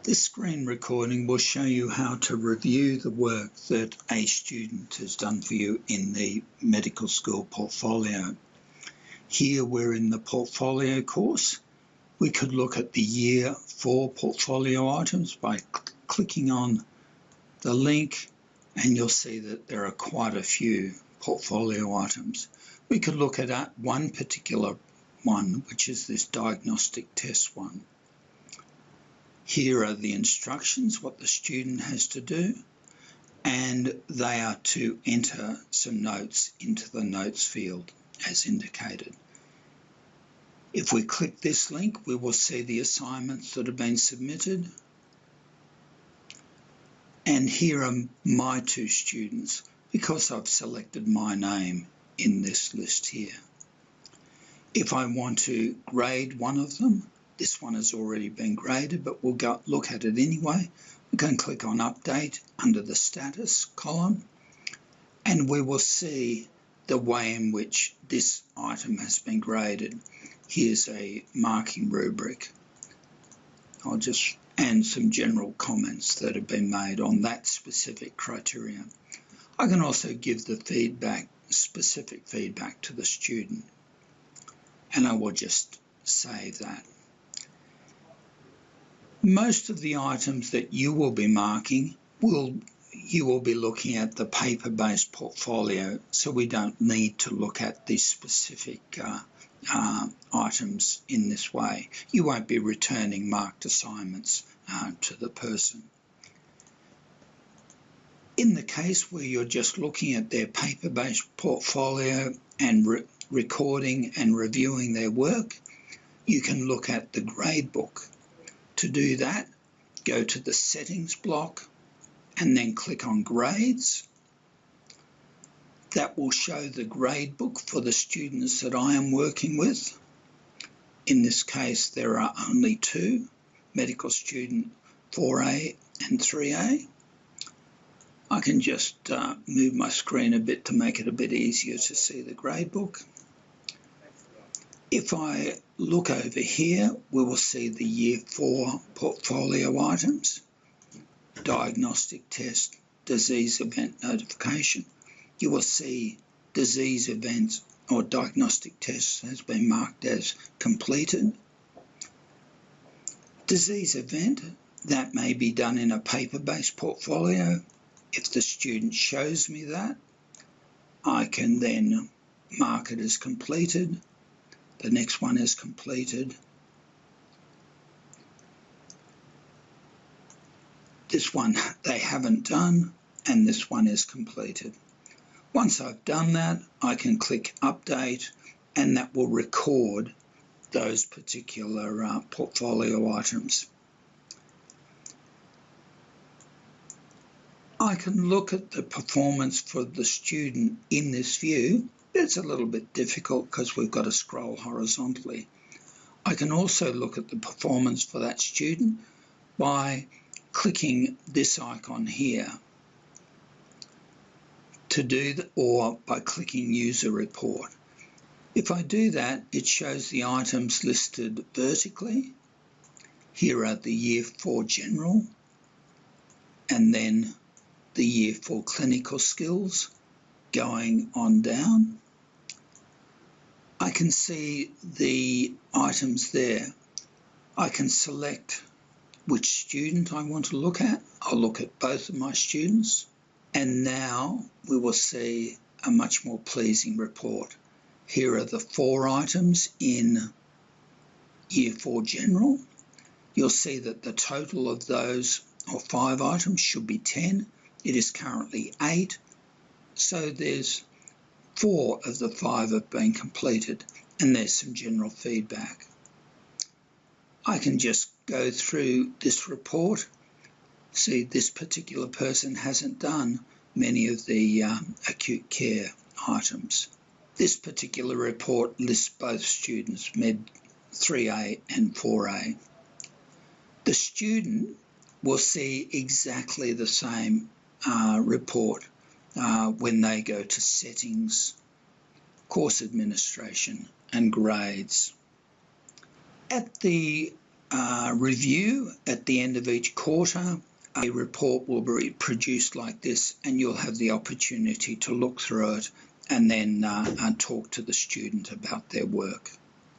This screen recording will show you how to review the work that a student has done for you in the medical school portfolio. Here we're in the portfolio course. We could look at the Year 4 portfolio items by clicking on the link, and you'll see that there are quite a few portfolio items. We could look at one particular one, which is this diagnostic test one. Here are the instructions, what the student has to do, and they are to enter some notes into the notes field as indicated. If we click this link, we will see the assignments that have been submitted. And here are my two students because I've selected my name in this list here. If I want to grade one of them, this one has already been graded, but we'll go look at it anyway. We can click on Update under the Status column, and we will see the way in which this item has been graded. Here's a marking rubric. And some general comments that have been made on that specific criteria. I can also give the feedback, specific feedback to the student, and I will just save that. Most of the items that you will be marking you will be looking at the paper-based portfolio, so we don't need to look at these specific items in this way. You won't be returning marked assignments to the person. In the case where you're just looking at their paper-based portfolio and recording and reviewing their work, you can look at the gradebook. To do that, go to the Settings block and then click on Grades. That will show the gradebook for the students that I am working with. In this case, there are only two, medical student 4A and 3A. I can just move my screen a bit to make it a bit easier to see the gradebook. If I look over here, we will see the Year 4 portfolio items, diagnostic test, disease event notification. You will see disease event or diagnostic test has been marked as completed. Disease event, that may be done in a paper-based portfolio. If the student shows me that, I can then mark it as completed. The next one is completed. This one they haven't done, and this one is completed. Once I've done that, I can click Update, and that will record those particular portfolio items. I can look at the performance for the student in this view. It's a little bit difficult because we've got to scroll horizontally. I can also look at the performance for that student by clicking this icon here to do that, or by clicking User Report. If I do that, it shows the items listed vertically. Here are the Year 4 General, and then the Year 4 Clinical Skills going on down. I can see the items there. I can select which student I want to look at. I'll look at both of my students, and now we will see a much more pleasing report. Here are the 4 items in Year 4 General. You'll see that the total of those, or 5 items, should be 10. It is currently 8. So there's 4 of the 5 have been completed, and there's some general feedback. I can just go through this report. See, this particular person hasn't done many of the acute care items. This particular report lists both students, Med 3A and 4A. The student will see exactly the same report when they go to Settings, Course Administration and Grades. At the review at the end of each quarter. A report will be produced like this, and you'll have the opportunity to look through it and then talk to the student about their work.